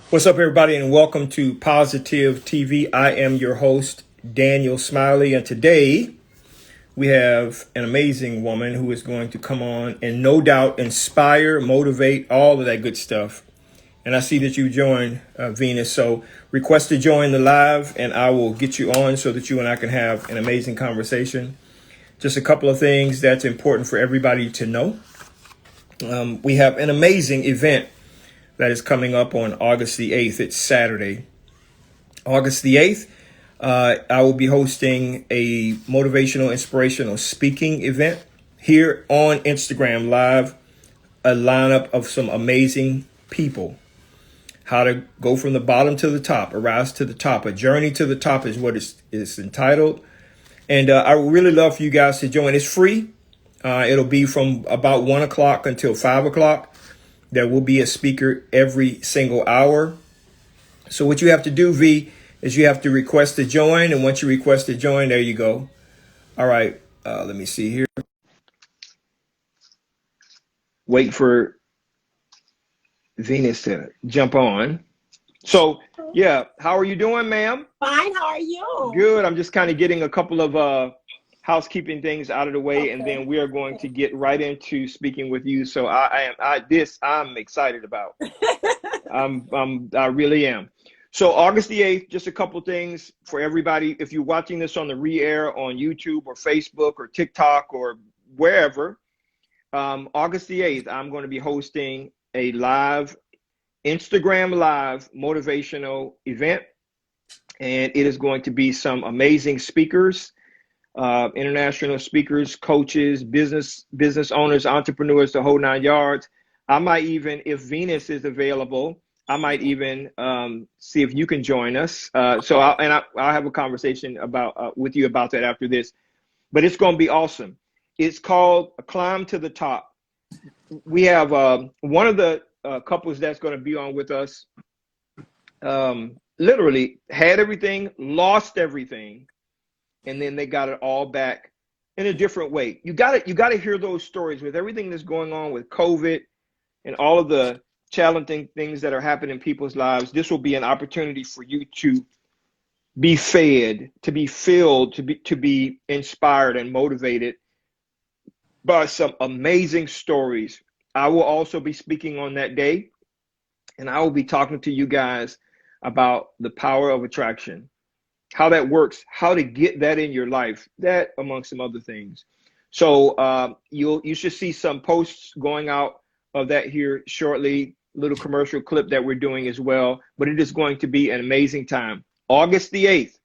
What's up, everybody, and welcome to Positive TV. I am your host, Daniel Smiley, and today we have an amazing woman who is going to come on and no doubt inspire, motivate, all of that good stuff. And I see that you joined Venus, so request to join the live, and I will get you on so that you and I can have an amazing conversation. Just a couple of things that's important for everybody to know. We have an amazing event that is coming up on August the 8th. It's Saturday, August the 8th. I will be hosting a motivational, inspirational speaking event here on Instagram Live, a lineup of some amazing people. How to go from the bottom to the top, arise to the top. A journey to the top is what it's entitled. And I would really love for you guys to join. It's free. It'll be from about 1 o'clock until 5 o'clock. There will be a speaker every single hour. So what you have to do, V, is you have to request to join. And once you request to join, there you go. All right. Let me see here. Wait for Venus to jump on. So, yeah. How are you doing, ma'am? Fine. How are you? Good. I'm just kind of getting a couple of housekeeping things out of the way, and then we are going to get right into speaking with you. So I'm excited about. I really am. So August the 8th, just a couple things for everybody. If you're watching this on the re-air on YouTube or Facebook or TikTok or wherever, August the 8th, I'm going to be hosting a live Instagram live motivational event, and it is going to be some amazing speakers. International speakers, coaches, business owners, entrepreneurs, the whole 9 yards. I might even, if Venus is available, I might even see if you can join us. So I'll have a conversation with you about that after this. But it's going to be awesome. It's called A Climb to the Top. We have one of the couples that's going to be on with us. Literally had everything, lost everything, and then they got it all back in a different way. You got to hear those stories with everything that's going on with COVID and all of the challenging things that are happening in people's lives. This will be an opportunity for you to be fed, to be filled, to be inspired and motivated by some amazing stories. I will also be speaking on that day, and I will be talking to you guys about the power of attraction, how that works, how to get that in your life, that among some other things. So you should see some posts going out of that here shortly, little commercial clip that we're doing as well. But it is going to be an amazing time. August the 8th,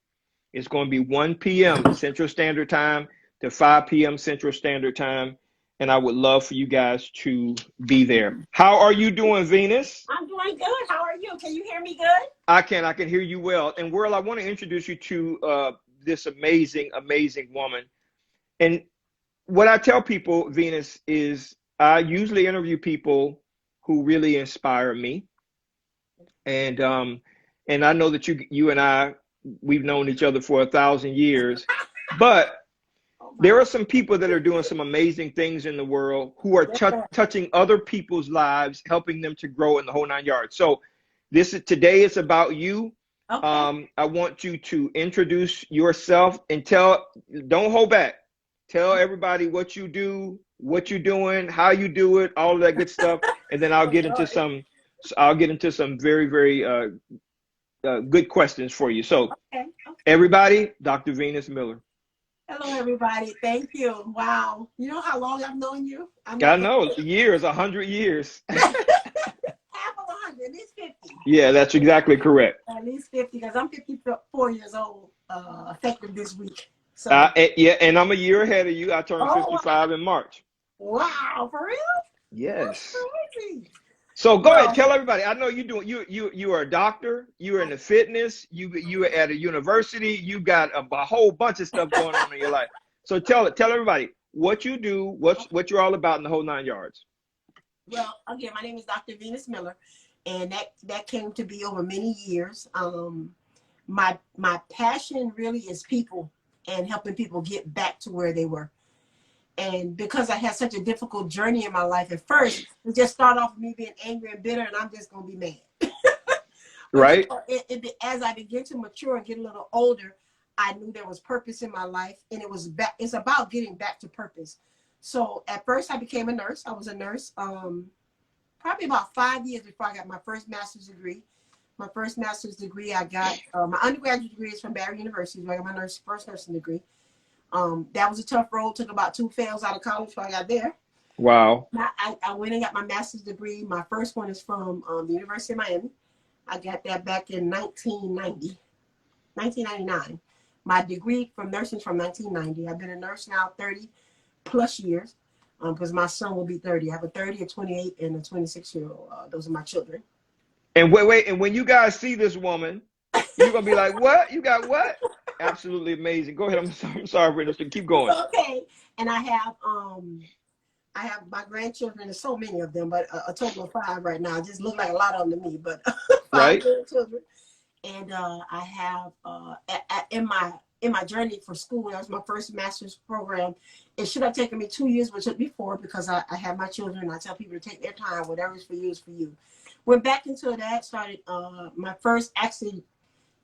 it's going to be 1 p.m. Central Standard Time to 5 p.m. Central Standard Time. And I would love for you guys to be there. How are you doing, Venus? I'm doing good. How are you? Can you hear me good? I can hear you well. And World, I want to introduce you to this amazing woman. And what I tell people, Venus, is I usually interview people who really inspire me. And I know that you and I, we've known each other for 1,000 years, but there are some people that are doing some amazing things in the world who are touching other people's lives, helping them to grow in the whole 9 yards. So today is about you. Okay. I want you to introduce yourself and don't hold back. Tell everybody what you do, what you're doing, how you do it, all of that good stuff. And then I'll get into some very, very good questions for you. So everybody, Dr. Venus Miller. Hello, everybody. Thank you. Wow. You know how long I've known you? I know, years, 100 years. Half of 100, at least 50. Yeah, that's exactly correct. At least 50, because I'm 54 years old, effective this week. So. Yeah, and I'm a year ahead of you. I turned 55 in March. Wow, for real? Yes. That's crazy. So go ahead, tell everybody. I know you are a doctor. You are in the fitness. You are at a university. You got a whole bunch of stuff going on in your life. So tell everybody what you do, what you're all about in the whole 9 yards. Well, again, my name is Dr. Venus Miller, and that came to be over many years. My passion really is people and helping people get back to where they were. And because I had such a difficult journey in my life at first, it just started off with me being angry and bitter, and I'm just going to be mad. But you Right. know, as I began to mature and get a little older, I knew there was purpose in my life, and it's about getting back to purpose. So at first, I became a nurse. I was a nurse, probably about 5 years before I got my first master's degree. My first master's degree, I got my undergraduate degree is from Barry University. So I got my first nursing degree. That was a tough road. Took about 2 fails out of college before I got there. Wow. I went and got my master's degree. My first one is from the University of Miami. I got that back in 1999. My degree from nursing is from 1990. I've been a nurse now 30 plus years because my son will be 30. I have a 30, a 28, and a 26-year-old. Those are my children. And wait, and when you guys see this woman, you're gonna be like, "What? You got what?" Absolutely amazing. Go ahead. I'm sorry, Brenda. So keep going. Okay. And I have my grandchildren. There's so many of them, but a total of 5 right now. It just look like a lot of them to me, but 5 Right. grandchildren. And I have in my journey for school, that was my first master's program. It should have taken me 2 years, but it took me 4 because I have my children. I tell people to take their time. Whatever is for you is for you. Went back into that. Started my first actually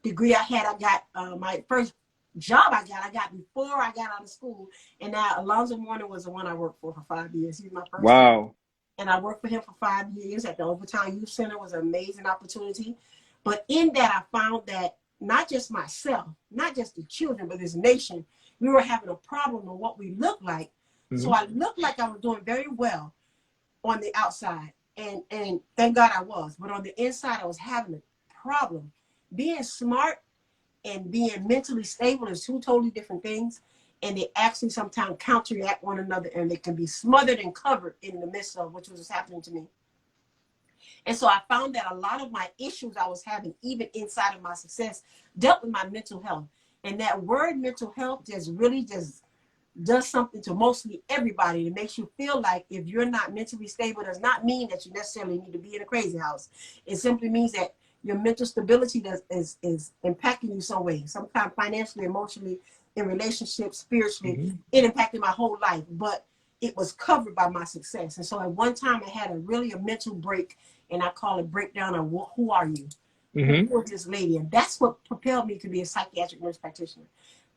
degree I had. I got my first job I got before I got out of school. And now Alonzo Mourning was the one I worked for 5 years. He was my first. Wow. And I worked for him for 5 years at the Overtown Youth Center. It was an amazing opportunity. But in that, I found that not just myself, not just the children, but this nation, we were having a problem on what we looked like. Mm-hmm. So I looked like I was doing very well on the outside. And thank God I was. But on the inside, I was having a problem. Being smart and being mentally stable is 2 totally different things. And they actually sometimes counteract one another, and they can be smothered and covered in the midst of which was happening to me. And so I found that a lot of my issues I was having, even inside of my success, dealt with my mental health. And that word mental health just really just does something to mostly everybody. It makes you feel like if you're not mentally stable, does not mean that you necessarily need to be in a crazy house. It simply means that your mental stability is impacting you some way, sometimes financially, emotionally, in relationships, spiritually. Mm-hmm. It impacted my whole life, but it was covered by my success. And so at one time I had a mental break, and I call it breakdown of who are you? Mm-hmm. Who is this lady? And that's what propelled me to be a psychiatric nurse practitioner.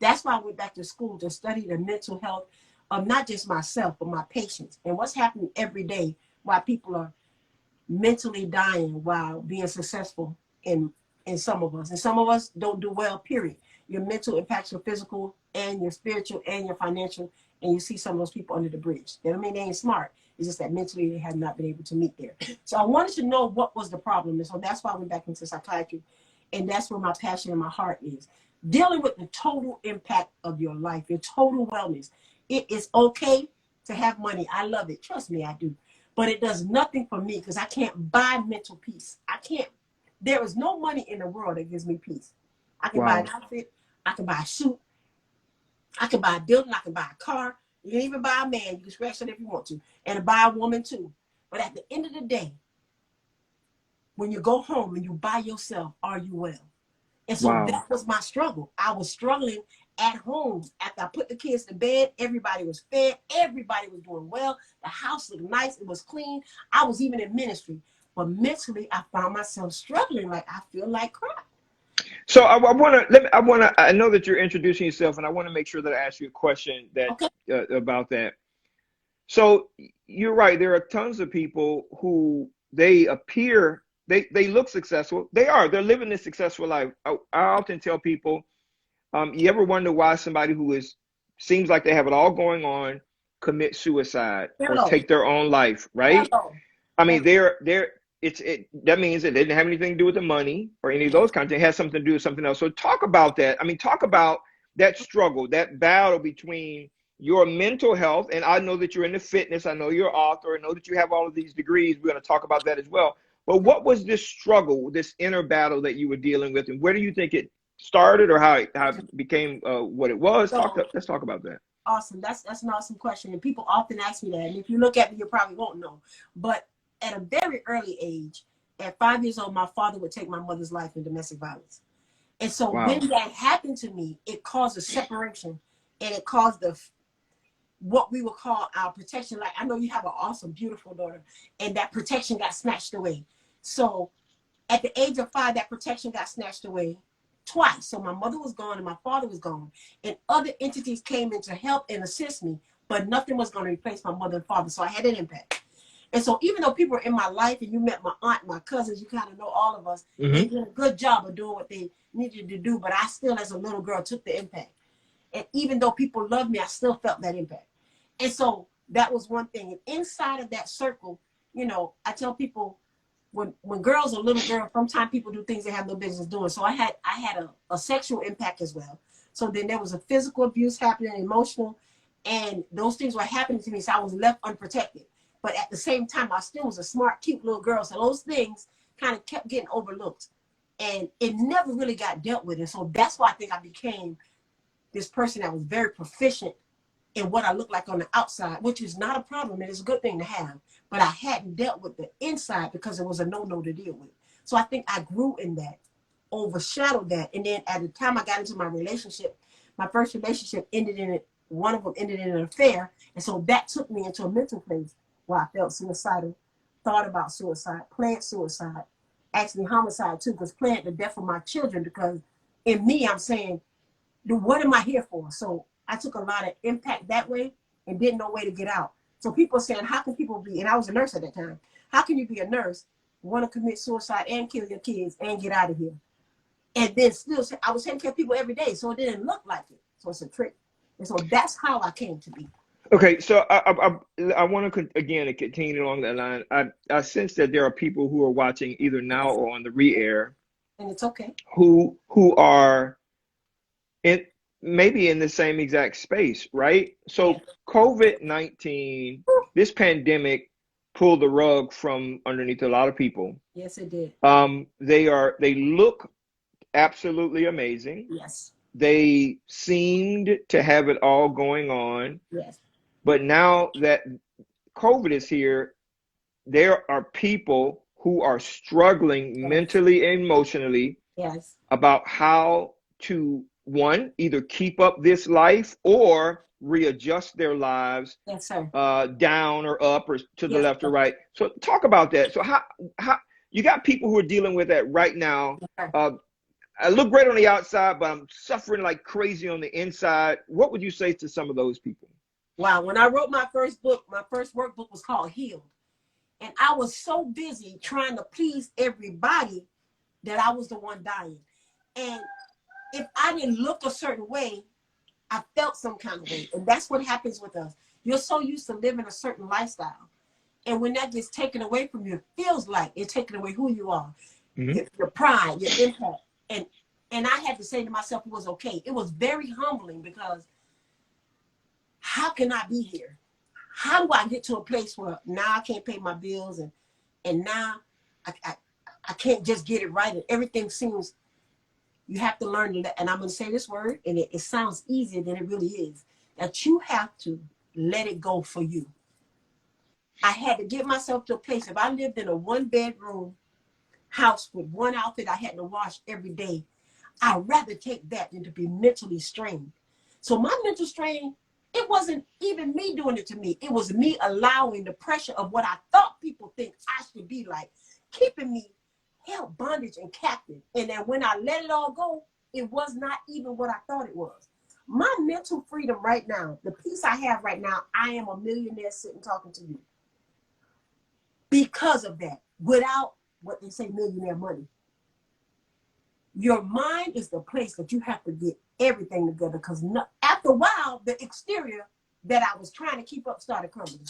That's why I went back to school to study the mental health of not just myself, but my patients, and what's happening every day while people are mentally dying while being successful in some of us. And some of us don't do well, period. Your mental impacts your physical and your spiritual and your financial, and you see some of those people under the bridge. That don't mean they ain't smart. It's just that mentally they have not been able to meet there. So I wanted to know what was the problem. And so that's why I went back into psychiatry. And that's where my passion and my heart is. Dealing with the total impact of your life, your total wellness. It is okay to have money. I love it. Trust me, I do. But it does nothing for me because I can't buy mental peace. There is no money in the world that gives me peace. I can buy an outfit. I can buy a suit. I can buy a building. I can buy a car. You can even buy a man. You can scratch it if you want to. And buy a woman too. But at the end of the day, when you go home and you by yourself, are you well? And so that was my struggle. I was struggling at home. After I put the kids to bed, everybody was fed. Everybody was doing well. The house looked nice. It was clean. I was even in ministry. But mentally, I found myself struggling. Like, I feel like crap. So I know that you're introducing yourself, and I want to make sure that I ask you a question about that. So you're right. There are tons of people who they look successful. They're living this successful life. I often tell people, you ever wonder why somebody who seems like they have it all going on commit suicide or take their own life, right? I mean, that means it didn't have anything to do with the money or any of those kinds of things. It has something to do with something else. So talk about that. I mean, talk about that struggle, that battle between your mental health. And I know that you're into fitness. I know you're an author. I know that you have all of these degrees. We're going to talk about that as well. But what was this struggle, this inner battle that you were dealing with? And where do you think it started or how it became what it was? Let's talk about that. Awesome. That's an awesome question. And people often ask me that. And if you look at me, you probably won't know. But at a very early age, at 5 years old, my father would take my mother's life in domestic violence. And so when that happened to me, it caused a separation, and it caused what we would call our protection. Like, I know you have an awesome, beautiful daughter, and that protection got snatched away. So At the age of 5, that protection got snatched away twice. So my mother was gone and my father was gone. And other entities came in to help and assist me, but nothing was going to replace my mother and father. So I had an impact. And so even though people were in my life and you met my aunt, my cousins, you kind of know all of us, they did a good job of doing what they needed to do. But I still, as a little girl, took the impact. And even though people loved me, I still felt that impact. And so that was one thing. And inside of that circle, you know, I tell people, when girls are little girls, sometimes people do things they have no business doing. So I had a sexual impact as well. So then there was a physical abuse happening, emotional, and those things were happening to me. So I was left unprotected. But at the same time, I still was a smart, cute little girl. So those things kind of kept getting overlooked. And it never really got dealt with. And so that's why I think I became this person that was very proficient in what I look like on the outside, which is not a problem. It is a good thing to have. But I hadn't dealt with the inside because it was a no-no to deal with. So I think I grew in that, overshadowed that. And then at the time I got into my relationship, my first relationship ended in it. One of them ended in an affair. And so that took me into a mental place where I felt suicidal, thought about suicide, planned suicide, actually homicide too, because planned the death of my children, because in me, I'm saying, what am I here for? So I took a lot of impact that way and didn't know way to get out. So people saying, how can people be, and I was a nurse at that time, how can you be a nurse, want to commit suicide and kill your kids and get out of here? And then still, I was taking care of people every day, so it didn't look like it. So it's a trick. And so that's how I came to be. Okay, so I want to again continue along that line. I sense that there are people who are watching either now or on the re-air, and it's okay, who are in maybe in the same exact space, right? So COVID-19, this pandemic pulled the rug from underneath a lot of people. Yes, it did. They look absolutely amazing. Yes. They seemed to have it all going on. Yes. But now that COVID is here, there are people who are struggling mentally and emotionally about how to, one, either keep up this life or readjust their lives down or up or to the left or right. So talk about that. So how you got people who are dealing with that right now. I look great on the outside, but I'm suffering like crazy on the inside. What would you say to some of those people? Wow, when I wrote my first book, my first workbook was called Healed. And I was so busy trying to please everybody that I was the one dying. And if I didn't look a certain way, I felt some kind of way. And that's what happens with us. You're so used to living a certain lifestyle. And when that gets taken away from you, it feels like it's taking away who you are, your pride, your impact. And I had to say to myself, it was okay. It was very humbling because how can I be here? How do I get to a place where now I can't pay my bills and now I can't just get it right and everything seems, you have to learn to let, and I'm going to say this word and it sounds easier than it really is, that you have to let it go for you. I had to get myself to a place, if I lived in a 1-bedroom house with one outfit I had to wash every day, I'd rather take that than to be mentally strained. So my mental strain, it wasn't even me doing it to me. It was me allowing the pressure of what I thought people think I should be like, keeping me held bondage and captive. And then when I let it all go, it was not even what I thought it was. My mental freedom right now, the peace I have right now, I am a millionaire sitting talking to you. Because of that, without what they say, millionaire money. Your mind is the place that you have to get everything together, because after a while, the exterior that I was trying to keep up started crumbling.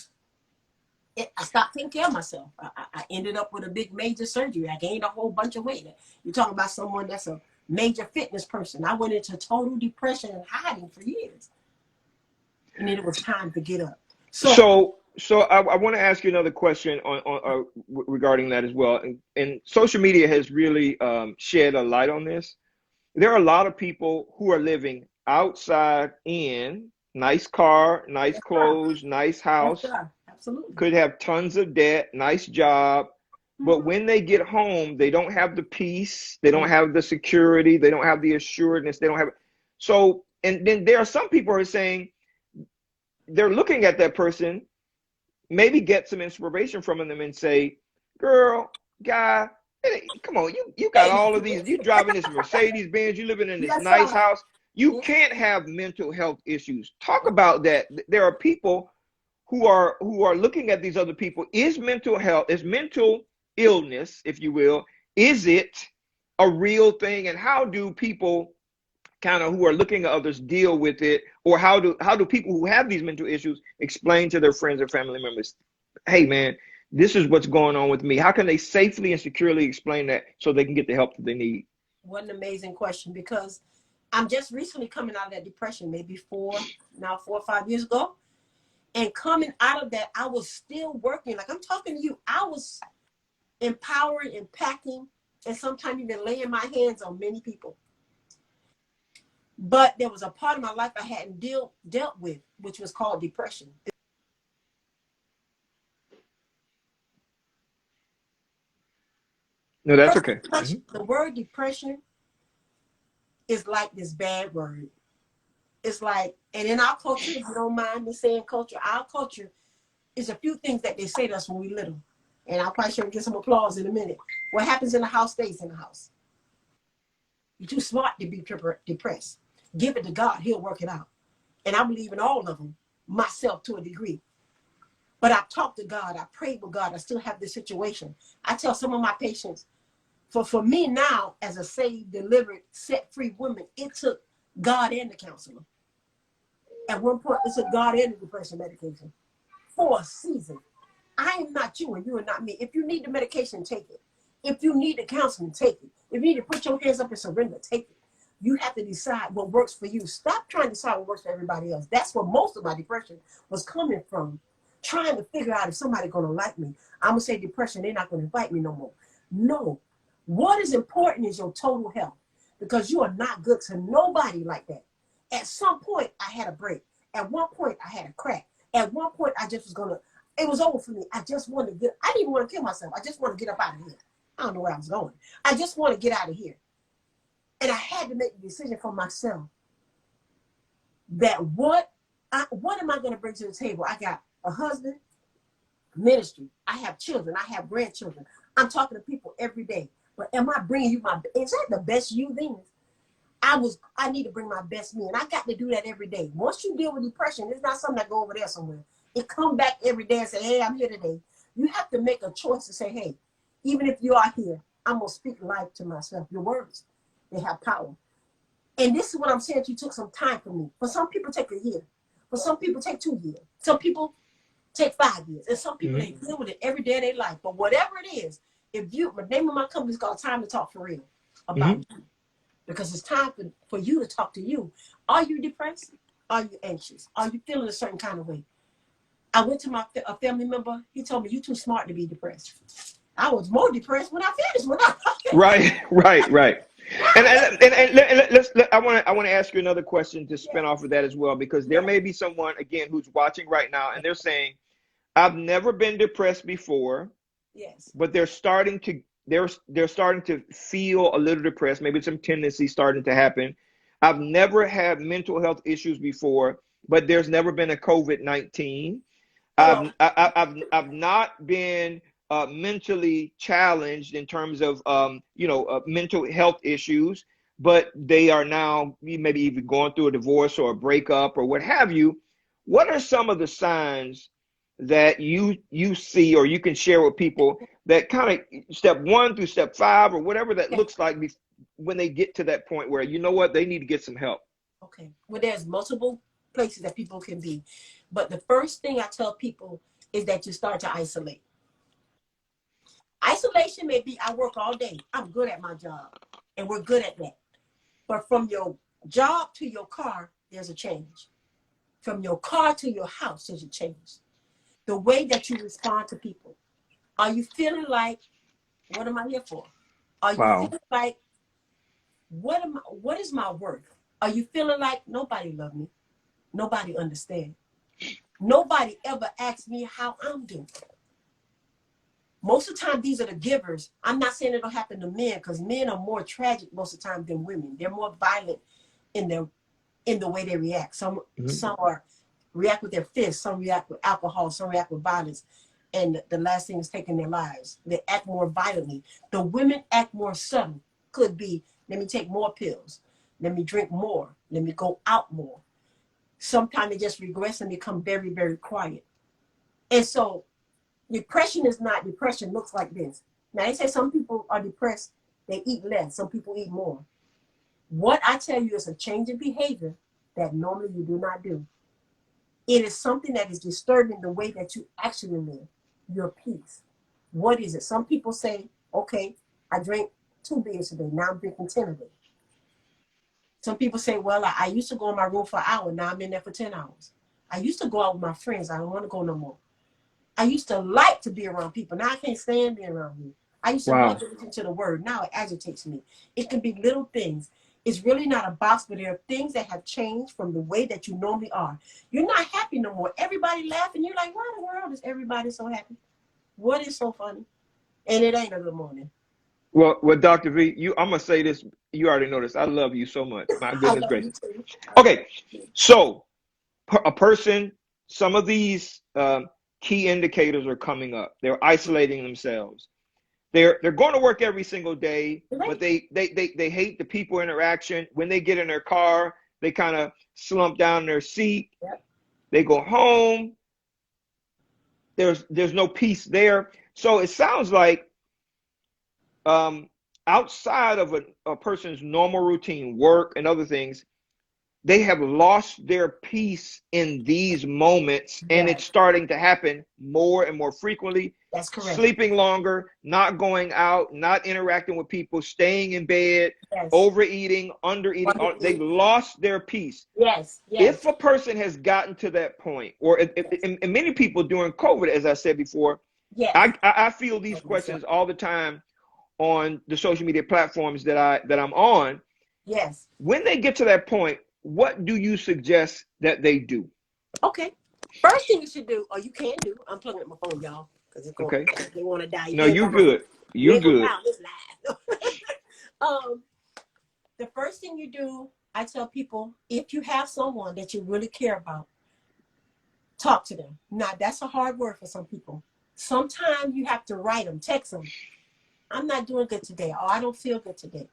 I stopped taking care of myself. I ended up with a big major surgery. I gained a whole bunch of weight. You're talking about someone that's a major fitness person. I went into total depression and hiding for years. And then it was time to get up. So I want to ask you another question on regarding that as well. And social media has really shed a light on this. There are a lot of people who are living outside in nice car, nice clothes, nice house. Absolutely. Could have tons of debt, nice job. But when they get home, they don't have the peace. They don't have the security. They don't have the assuredness. They don't have. So, and then there are some people who are saying they're looking at that person, maybe get some inspiration from them and say, girl, guy, Come on, you got all of these. You driving this Mercedes Benz. You living in this Yes, nice sir. house. You Yeah. can't have mental health issues. Talk about that. There are people who are looking at these other people. Is mental illness, if you will, is it a real thing? And how do people kind of who are looking at others deal with it? Or how do people who have these mental issues explain to their friends or family members, hey man, this is what's going on with me? How can they safely and securely explain that so they can get the help that they need? What an amazing question, because I'm just recently coming out of that depression, maybe 4 or 5 years ago. And coming out of that, I was still working. Like I'm talking to you, I was empowering, impacting, and sometimes even laying my hands on many people. But there was a part of my life I hadn't dealt with, which was called depression. No, that's okay. The word depression is like this bad word. It's like, and in our culture, if you don't mind me saying culture, our culture is a few things that they say to us when we little. And I'll probably get some applause in a minute. What happens in the house stays in the house. You're too smart to be depressed. Give it to God. He'll work it out. And I believe in all of them, myself to a degree. But I talked to God. I prayed with God. I still have this situation. I tell some of my patients, for me now, as a saved, delivered, set-free woman, it took God and the counselor. At one point, it took God and the depression medication for a season. I am not you and you are not me. If you need the medication, take it. If you need the counseling, take it. If you need to put your hands up and surrender, take it. You have to decide what works for you. Stop trying to decide what works for everybody else. That's where most of my depression was coming from. Trying to figure out if somebody's going to like me. I'm going to say depression, they're not going to invite me no more. No. What is important is your total health, because you are not good to nobody like that. At some point, I had a break. At one point, I had a crack. At one point, I just was going to, it was over for me. I just wanted to I didn't even want to kill myself. I just want to get up out of here. I don't know where I was going. I just want to get out of here. And I had to make the decision for myself that what am I going to bring to the table? I got a husband, ministry. I have children. I have grandchildren. I'm talking to people every day. But am I bringing you is that the best you, Venus? I need to bring my best me. And I got to do that every day. Once you deal with depression, it's not something that go over there somewhere. It come back every day and say, hey, I'm here today. You have to make a choice to say, hey, even if you are here, I'm going to speak life to myself. Your words, they have power. And this is what I'm saying. You took some time for me. For some people, take a year. For some people, take 2 years. Some people take 5 years. And some people, they deal with it every day of their life. But whatever it is, the name of my company is called Time to Talk for Real about you. Because it's time for you to talk to you. Are you depressed? Are you anxious? Are you feeling a certain kind of way? I went to a family member. He told me, you're too smart to be depressed. I was more depressed when I finished. Right. And I want to ask you another question to spin off of that as well, because there may be someone again who's watching right now and they're saying, I've never been depressed before. Yes. But they're starting to feel a little depressed. Maybe some tendency starting to happen. I've never had mental health issues before, but there's never been a COVID-19. I've not been mentally challenged in terms of mental health issues, but they are now maybe even going through a divorce or a breakup or what have you. What are some of the signs that you see or you can share with people that kind of step 1 through step 5 or whatever that looks like when they get to that point where, you know what, they need to get some help? Okay. Well, there's multiple places that people can be. But the first thing I tell people is that you start to isolate. Isolation may be, I work all day. I'm good at my job. And we're good at that. But from your job to your car, there's a change. From your car to your house, there's a change. The way that you respond to people. Are you feeling like, what am I here for? Are you feeling like, what is my worth? Are you feeling like nobody loves me? Nobody understands. Nobody ever asks me how I'm doing. Most of the time, these are the givers. I'm not saying it'll happen to men, because men are more tragic most of the time than women. They're more violent in the way they react. Some react with their fists, some react with alcohol, some react with violence. and the last thing is taking their lives. They act more violently. The women act more subtle. Could be, let me take more pills. Let me drink more. Let me go out more. Sometimes they just regress and become very, very quiet. And so depression is not, depression looks like this. Now they say some people are depressed, they eat less. Some people eat more. What I tell you is a change in behavior that normally you do not do. It is something that is disturbing the way that you actually live, your peace. What is it? Some people say, okay, I drank 2 beers a day. Now I'm drinking 10 a day. Some people say, well, I used to go in my room for an hour. Now I'm in there for 10 hours. I used to go out with my friends. I don't want to go no more. I used to like to be around people. Now I can't stand being around you. I used to Wow. love to listen to the word. Now it agitates me. It can be little things. It's really not a box, but there are things that have changed from the way that you normally are. You're not happy no more. Everybody laughing. You're like, why in the world is everybody so happy? What is so funny? And it ain't a good morning. Well, Dr. V, I'm gonna say this. You already know this. I love you so much. My I goodness love you gracious. too. Okay, so a person, some of these key indicators are coming up. They're isolating themselves. They're going to work every single day, but they hate the people interaction. When they get in their car, they kind of slump down in their seat. Yep. They go home. There's no peace there. So it sounds like outside of a person's normal routine, work and other things, they have lost their peace in these moments, and Yes. it's starting to happen more and more frequently. That's correct. Sleeping longer, not going out, not interacting with people, staying in bed, Yes. overeating, undereating. They've lost their peace. Yes. Yes. If a person has gotten to that point, or and many people during COVID, as I said before, yes. I feel these questions all the time on the social media platforms that I'm on. Yes. When they get to that point, what do you suggest that they do? Okay. First thing you should do, or you can do, I'm plugging up my phone, y'all, because it's going. Okay. They want to die. No, you good. You good. It's live. The first thing you do, I tell people, if you have someone that you really care about, talk to them. Now, that's a hard word for some people. Sometimes you have to write them, text them. I'm not doing good today, or I don't feel good today.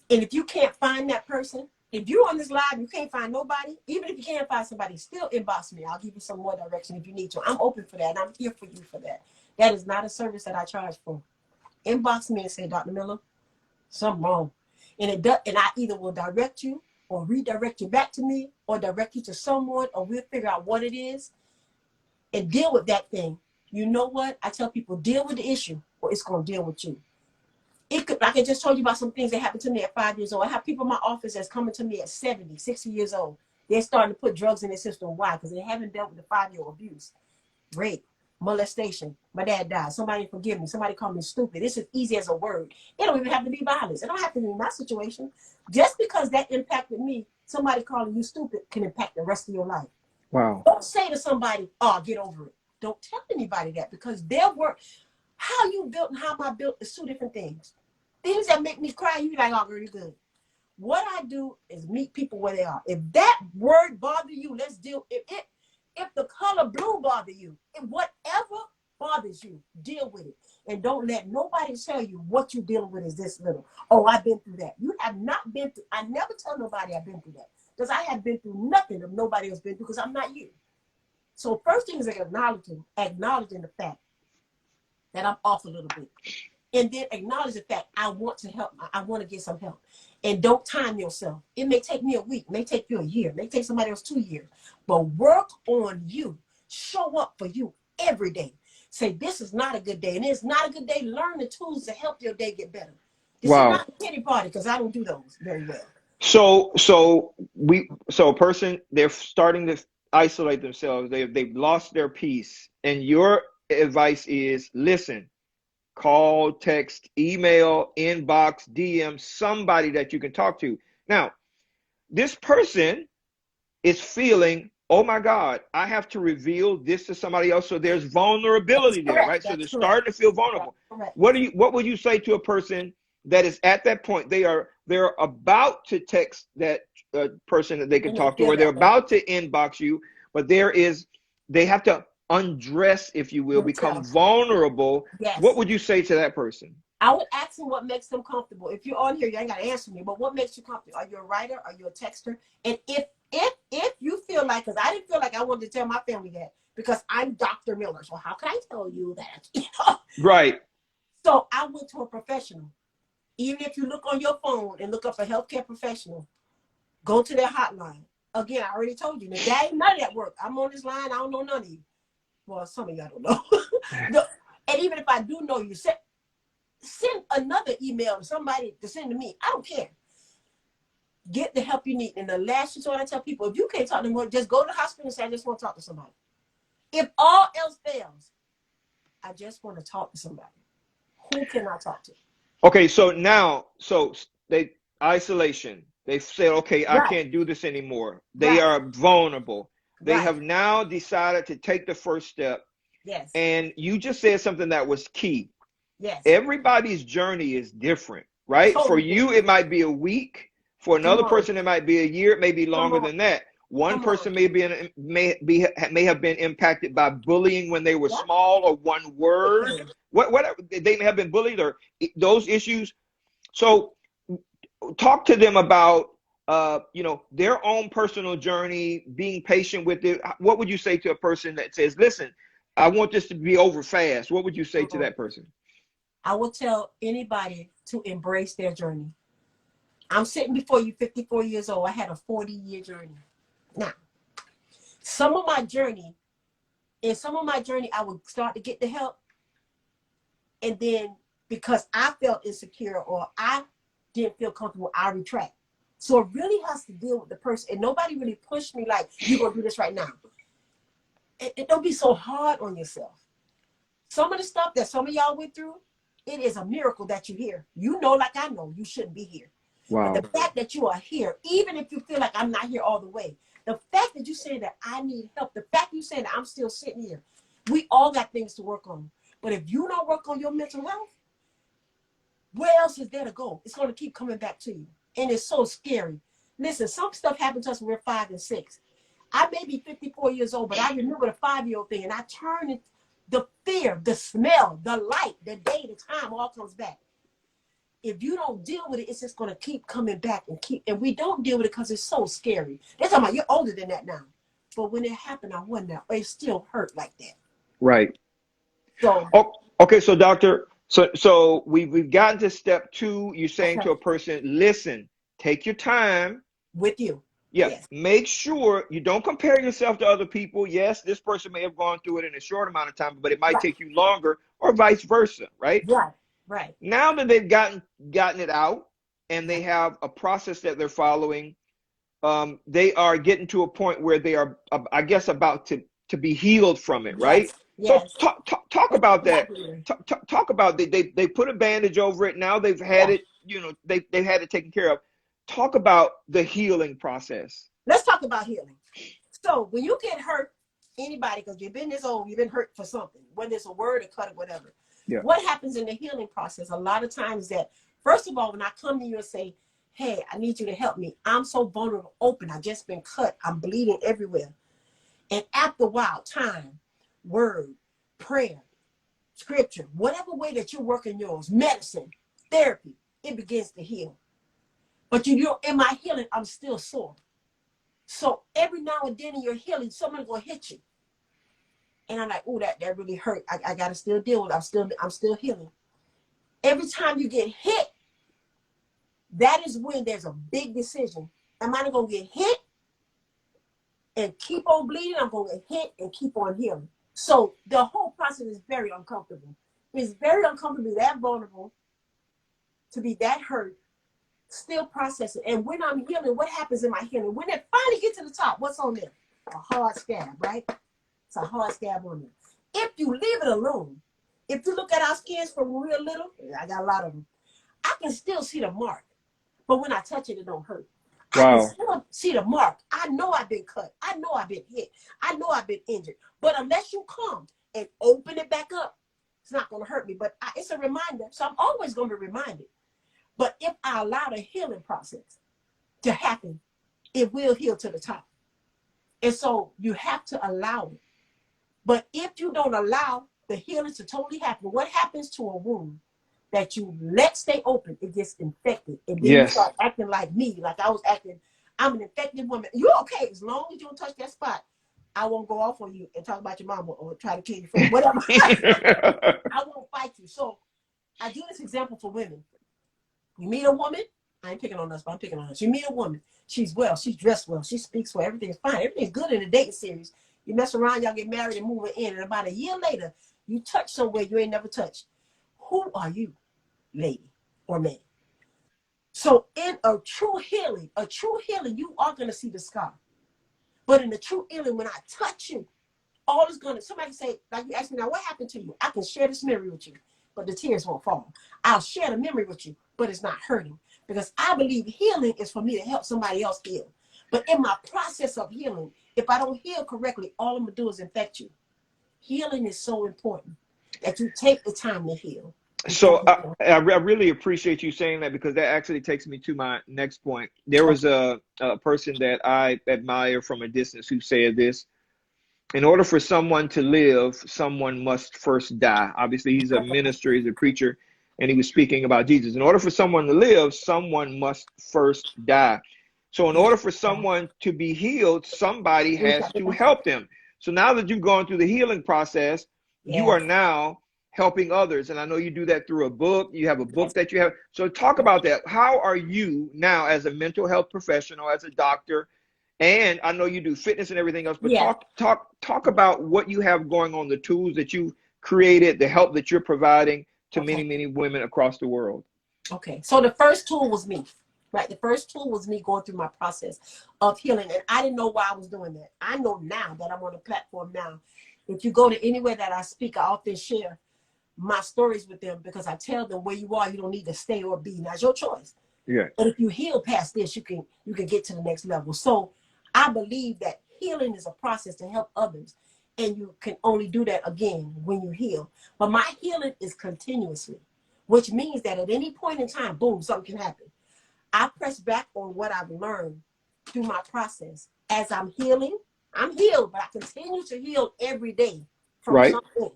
And if you can't find that person, if you're on this live, you can't find nobody, even if you can't find somebody, still inbox me. I'll give you some more direction if you need to. I'm open for that, and I'm here for you for that. That is not a service that I charge for. Inbox me and say, Dr. Miller, something wrong. And I either will direct you or redirect you back to me or direct you to someone, or we'll figure out what it is and deal with that thing. You know what? I tell people, deal with the issue or it's going to deal with you. It could, like I just told you about some things that happened to me at 5 years old. I have people in my office that's coming to me at 70, 60 years old. They're starting to put drugs in their system. Why? Because they haven't dealt with the 5-year-old abuse, rape, molestation. My dad died. Somebody forgive me. Somebody called me stupid. It's as easy as a word. It don't even have to be violence. It don't have to be my situation. Just because that impacted me, somebody calling you stupid can impact the rest of your life. Wow. Don't say to somebody, oh, get over it. Don't tell anybody that, because their work, how you built and how I built is two different things. Things that make me cry, you be like, oh, girl, you're good. What I do is meet people where they are. If that word bother you, let's deal. If the color blue bother you, if whatever bothers you, deal with it. And don't let nobody tell you what you're dealing with is this little. Oh, I've been through that. You have not been through. I never tell nobody I've been through that, because I have been through nothing that nobody else been through, because I'm not you. So first thing is acknowledging the fact that I'm off a little bit. And then acknowledge the fact I want to help. I want to get some help. And don't time yourself. It may take me a week, may take you a year, may take somebody else 2 years. But work on you. Show up for you every day. Say, this is not a good day. And it's not a good day. Learn the tools to help your day get better. This is not a pity party, because I don't do those very well. So a person, they're starting to isolate themselves. They've lost their peace. And your advice is, listen, call, text, email, inbox, DM, somebody that you can talk to. Now, this person is feeling, oh my God, I have to reveal this to somebody else. So there's vulnerability there, right? So they're starting to feel vulnerable. What would you say to a person that is at that point? They're about to text that person that they can talk to, or they're about to inbox you, but they have to undress, if you will, become themselves. vulnerable, what Yes. would you say to that person? I would ask them what makes them comfortable. If you're on here, you ain't got to answer me, but what makes you comfortable? Are you a writer? Are you a texter? And if you feel like, because I didn't feel like I wanted to tell my family that because I'm Dr. Miller. So how can I tell you that? Right. So I went to a professional. Even if you look on your phone and look up a healthcare professional, go to their hotline. Again, I already told you, the day none of that work. I'm on this line, I don't know none of you. Well, some of y'all don't know. And even if I do know you, send another email to somebody to send to me. I don't care. Get the help you need. And the last resort, I tell people, if you can't talk to them, just go to the hospital and say, I just want to talk to somebody. If all else fails, I just want to talk to somebody. Who can I talk to? Okay, so now, they isolation. They said, okay, I Right. can't do this anymore. They Right. are vulnerable. They Right. have now decided to take the first step. Yes. And you just said something that was key. Yes. Everybody's journey is different, right? For Totally you, different. it might be a week. For Come another on. person, it might be a year. It may be longer on. than that. One Come person on. may have been impacted by bullying when they were Yep. small, or one word. Whatever, they may have been bullied, or those issues. So talk to them about their own personal journey, being patient with it. What would you say to a person that says, listen, I want this to be over fast? What would you say to that person? I will tell anybody to embrace their journey. I'm sitting before you 54 years old. I had a 40-year journey. Now, some of my journey, I would start to get the help. And then because I felt insecure or I didn't feel comfortable, I retract. So it really has to deal with the person. And nobody really pushed me like, you're going to do this right now. And don't be so hard on yourself. Some of the stuff that some of y'all went through, it is a miracle that you're here. You know, like I know, you shouldn't be here. Wow. But the fact that you are here, even if you feel like I'm not here all the way, the fact that you say that I need help, the fact you say that I'm still sitting here, we all got things to work on. But if you don't work on your mental health, where else is there to go? It's going to keep coming back to you. And it's so scary. Listen, some stuff happened to us when we were 5 and 6. I may be 54 years old, but I remember the 5-year-old thing, and I turn it, the fear, the smell, the light, the day, the time all comes back. If you don't deal with it, it's just going to keep coming back and we don't deal with it because it's so scary. They're talking about you're older than that now. But when it happened, I wonder, it still hurt like that. Right. So, okay, so doctor, so we've gotten to step 2. You're saying to a person, listen, take your time. With you. Yeah. Yes. Make sure you don't compare yourself to other people. Yes, this person may have gone through it in a short amount of time, but it might take you longer, or vice versa, right? Right. Now that they've gotten it out and they have a process that they're following, they are getting to a point where they are, I guess, about to be healed from it, right? Yes. So talk about that. Talk about they put a bandage over it. Now they've had it, they've had it taken care of. Talk about the healing process. Let's talk about healing. So when you get hurt, anybody, because you've been this old, you've been hurt for something, whether it's a word, a cut, or whatever. Yeah. What happens in the healing process? A lot of times that, first of all, when I come to you and say, hey, I need you to help me. I'm so vulnerable, open. I just been cut. I'm bleeding everywhere. And after a while, time, word, prayer, scripture, whatever way that you're working yours, medicine, therapy, it begins to heal. But you know, in my healing, I'm still sore. So every now and then in your healing, someone's gonna hit you. And I'm like, oh, that really hurt. I gotta still deal with it. I'm still healing. Every time you get hit, that is when there's a big decision. Am I gonna get hit and keep on bleeding? I'm gonna get hit and keep on healing. So the whole process is very uncomfortable. It's very uncomfortable to be that vulnerable, to be that hurt, still processing. And when I'm healing, what happens in my healing? When it finally gets to the top, what's on there? A hard scab, right? It's a hard scab on there. If you leave it alone, if you look at our skins from real little, I got a lot of them, I can still see the mark. But when I touch it, it don't hurt. Wow. I can still see the mark. I know I've been cut. I know I've been hit. I know I've been injured. But unless you come and open it back up, it's not going to hurt me. But it's a reminder. So I'm always going to be reminded. But if I allow the healing process to happen, it will heal to the top. And so you have to allow it. But if you don't allow the healing to totally happen, what happens to a wound that you let stay open? It gets infected. And then you Yes. start acting like me, like I was acting. I'm an infected woman. You're okay as long as you don't touch that spot. I won't go off on you and talk about your mama or try to kill your friend, whatever. I won't fight you. So I do this example for women. You meet a woman, I ain't picking on us, but I'm picking on us. You meet a woman, she's well, she's dressed well, she speaks well, everything's fine, everything's good in the dating series. You mess around, y'all get married and moving in, and about a year later, you touch somewhere you ain't never touched. Who are you, lady or man? So in a true healing, you are gonna see the scar. But in the true healing, when I touch you, all is gonna, somebody say, like you asked me now, what happened to you? I can share this memory with you, but the tears won't fall. I'll share the memory with you, but it's not hurting. Because I believe healing is for me to help somebody else heal. But in my process of healing, if I don't heal correctly, all I'm gonna do is infect you. Healing is so important that you take the time to heal. So I really appreciate you saying that, because that actually takes me to my next point. There was a person that I admire from a distance who said this: in order for someone to live, someone must first die. Obviously, he's a minister, he's a preacher, and he was speaking about Jesus. In order for someone to live, someone must first die. So in order for someone to be healed, somebody has to help them. So now that you've gone through the healing process, you are now helping others. And I know you do that through a book. You have a book that you have. So talk about that. How are you now, as a mental health professional, as a doctor, and I know you do fitness and everything else, but talk about what you have going on, the tools that you created, the help that you're providing to many, many women across the world. Okay, so the first tool was me, right? The first tool was me going through my process of healing, and I didn't know why I was doing that. I know now that I'm on a platform now. If you go to anywhere that I speak, I often share my stories with them, because I tell them where you are, you don't need to stay or be. Now, it's your choice. Yeah. But if you heal past this, you can get to the next level. So I believe that healing is a process to help others, and you can only do that again when you heal. But my healing is continuously, which means that at any point in time, boom, something can happen. I press back on what I've learned through my process. As I'm healing, I'm healed, but I continue to heal every day from something.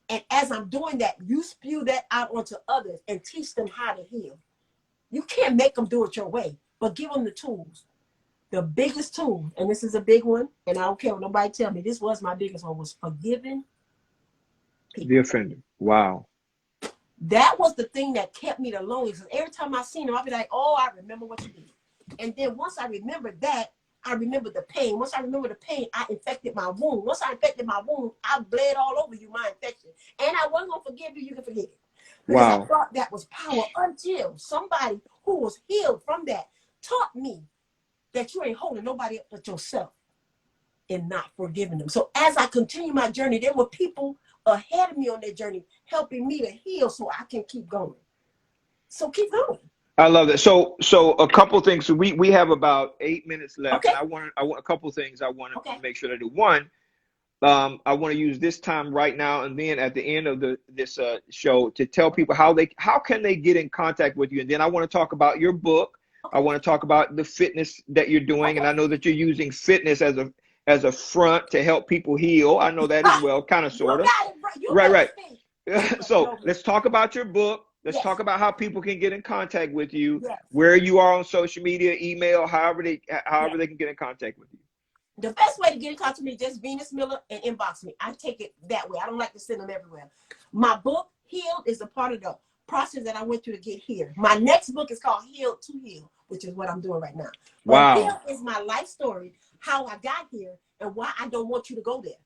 And as I'm doing that, you spew that out onto others and teach them how to heal. You can't make them do it your way, but give them the tools. The biggest tool, and this is a big one, and I don't care what nobody tell me, this was my biggest one, was forgiving people. The offender. Wow. That was the thing that kept me the longest. Every time I seen him, I'd be like, oh, I remember what you did. And then once I remembered that, I remembered the pain. Once I remember the pain, I infected my wound. Once I infected my wound, I bled all over you, my infection. And I wasn't going to forgive you, you can forgive it. Because I thought that was power, until somebody who was healed from that taught me that you ain't holding nobody up but yourself and not forgiving them. So as I continue my journey, there were people ahead of me on their journey helping me to heal so I can keep going. So keep going. I love that. So a couple things. So we have about 8 minutes left. Okay. And I want a couple things I want to Okay. make sure to do. One, I want to use this time right now and then at the end of this show to tell people how can they get in contact with you. And then I want to talk about your book. I want to talk about the fitness that you're doing. And I know that you're using fitness as a front to help people heal. I know that as well, kind of, sort of. Right. So let's talk about your book. Let's talk about how people can get in contact with you, where you are on social media, email, however they can get in contact with you. The best way to get in contact with me is just Venus Miller and inbox me. I take it that way. I don't like to send them everywhere. My book, Healed, is a part of the process that I went through to get here. My next book is called Healed to Heal, which is what I'm doing right now. But Healed is my life story, how I got here, and why I don't want you to go there.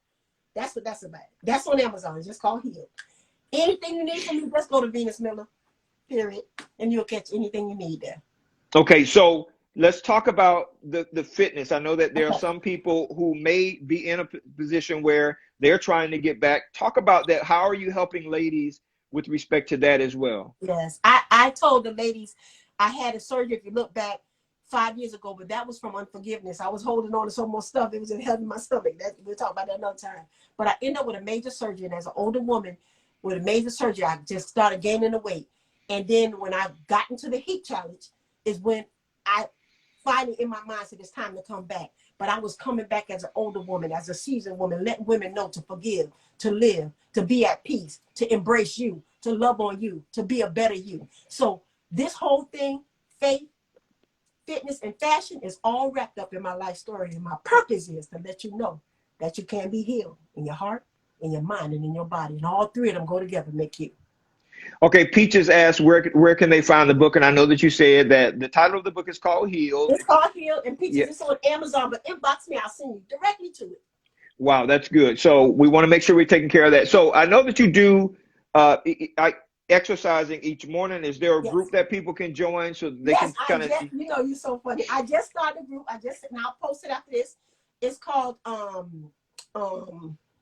That's what that's about. That's on Amazon. It's just called Healed. Anything you need from me, just go to Venus Miller, period, and you'll catch anything you need there. Okay, so let's talk about the fitness. I know that there are some people who may be in a position where they're trying to get back. Talk about that. How are you helping ladies with respect to that as well? Yes, I told the ladies I had a surgery, if you look back, 5 years ago, but that was from unforgiveness. I was holding on to so much stuff. It was in my stomach. We'll talk about that another time. But I ended up with a major surgery, and as an older woman with a major surgery, I just started gaining the weight. And then when I got into the heat challenge is when I fighting in my mind, said it's time to come back. But I was coming back as an older woman, as a seasoned woman, letting women know to forgive, to live, to be at peace, to embrace you, to love on you, to be a better you. So this whole thing, faith, fitness, and fashion is all wrapped up in my life story. And my purpose is to let you know that you can be healed in your heart, in your mind, and in your body. And all three of them go together and make you. Okay, Peaches asked where can they find the book, and I know that you said that the title of the book is called Healed. It's called Healed, and Peaches, it's on Amazon, but inbox me, I'll send you directly to it. Wow, that's good. So we want to make sure we're taking care of that. So I know that you do exercising each morning. Is there a group that people can join so they can kind of? You know, you're so funny. I just started a group. And I'll post it after this. It's called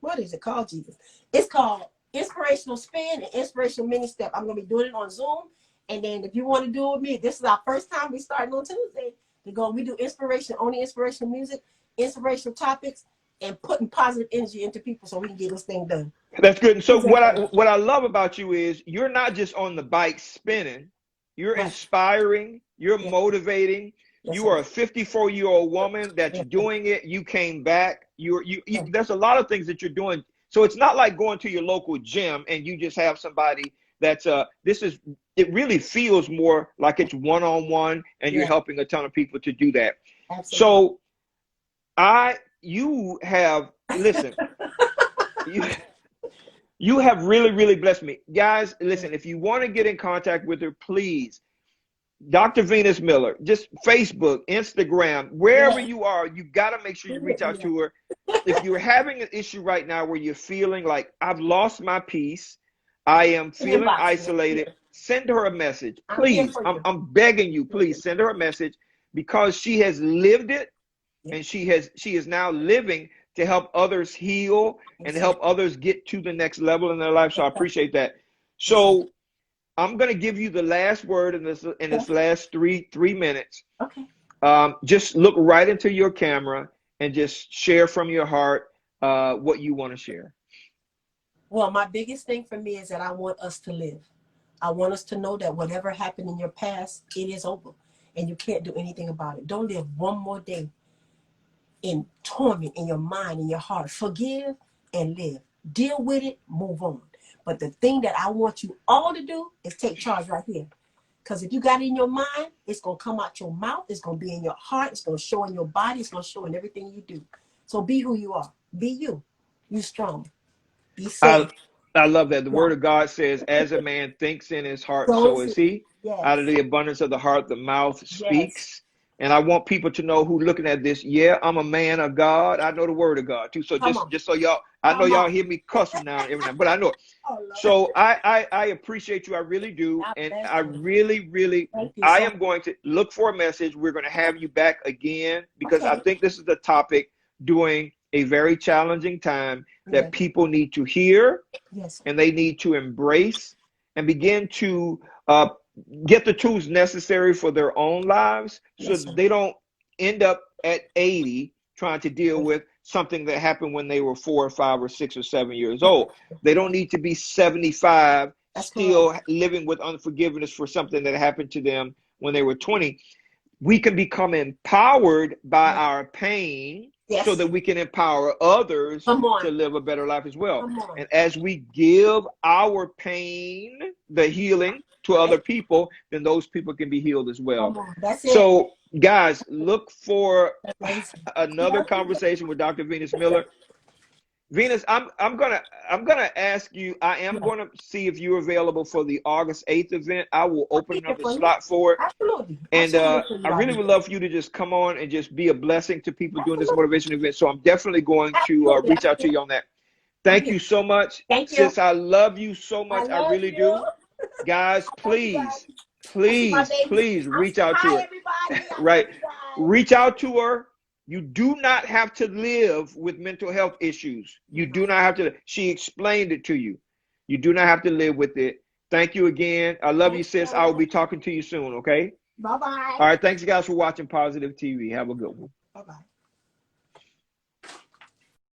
what is it called, Jesus? It's called Inspirational Spin and Inspirational Mini Step. I'm gonna be doing it on Zoom. And then if you want to do it with me, this is our first time we starting on Tuesday. We do inspiration, only inspirational music, inspirational topics, and putting positive energy into people so we can get this thing done. That's good. And so what I love about you is you're not just on the bike spinning, you're inspiring, you're motivating. You are a 54-year-old woman that's doing it. You came back. There's a lot of things that you're doing. So it's not like going to your local gym and you just have somebody that's it really feels more like it's one-on-one and you're helping a ton of people to do that. Absolutely. So you have really, really blessed me. Guys, listen, if you want to get in contact with her, please, Dr. Venus Miller, just Facebook, Instagram, wherever you are, you got to make sure you reach out to her. If you're having an issue right now where you're feeling like I've lost my peace, I am feeling isolated, send her a message. Please, I'm begging you, please send her a message because she has lived it and she is now living to help others heal and help others get to the next level in their life. So I appreciate that. So I'm going to give you the last word in this last three minutes. Okay. Just look right into your camera and just share from your heart what you want to share. Well, my biggest thing for me is that I want us to live. I want us to know that whatever happened in your past, it is over and you can't do anything about it. Don't live one more day in torment in your mind, in your heart. Forgive and live. Deal with it, move on. But the thing that I want you all to do is take charge right here. Because if you got it in your mind, it's going to come out your mouth. It's going to be in your heart. It's going to show in your body. It's going to show in everything you do. So be who you are. Be you. You strong. Be safe. I love that. The word of God says, as a man thinks in his heart, so is he. Yes. Out of the abundance of the heart, the mouth speaks. And I want people to know who looking at this. Yeah, I'm a man of God. I know the word of God too. So just so y'all, I know y'all hear me cussing now every now, but I know it. So I appreciate you. I really do. And I really, I am going to look for a message. We're going to have you back again because I think this is the topic during a very challenging time that people need to hear and they need to embrace and begin to get the tools necessary for their own lives so that they don't end up at 80 trying to deal with something that happened when they were 4 or 5 or 6 or 7 years old. They don't need to be 75 still living with unforgiveness for something that happened to them when they were 20. We can become empowered by our pain so that we can empower others to live a better life as well. And as we give our pain, the healing to other people, then those people can be healed as well. So guys, look for another conversation with Dr. Venus Miller. Venus, I'm gonna ask you. I am gonna see if you're available for the August 8th event. I will open up a slot for it. Absolutely. And I really would love for you to just come on and just be a blessing to people doing this motivation event. So I'm definitely going to reach out to you on that. Thank you so much. Thank you. Sis, I love you so much. I really do. Guys, please reach out to her. Right. Reach out to her. You do not have to live with mental health issues. You do not have to. She explained it to you. You do not have to live with it. Thank you again. I love you, sis. I will be talking to you soon, okay? Bye-bye. All right. Thanks, guys, for watching Positive TV. Have a good one. Bye-bye.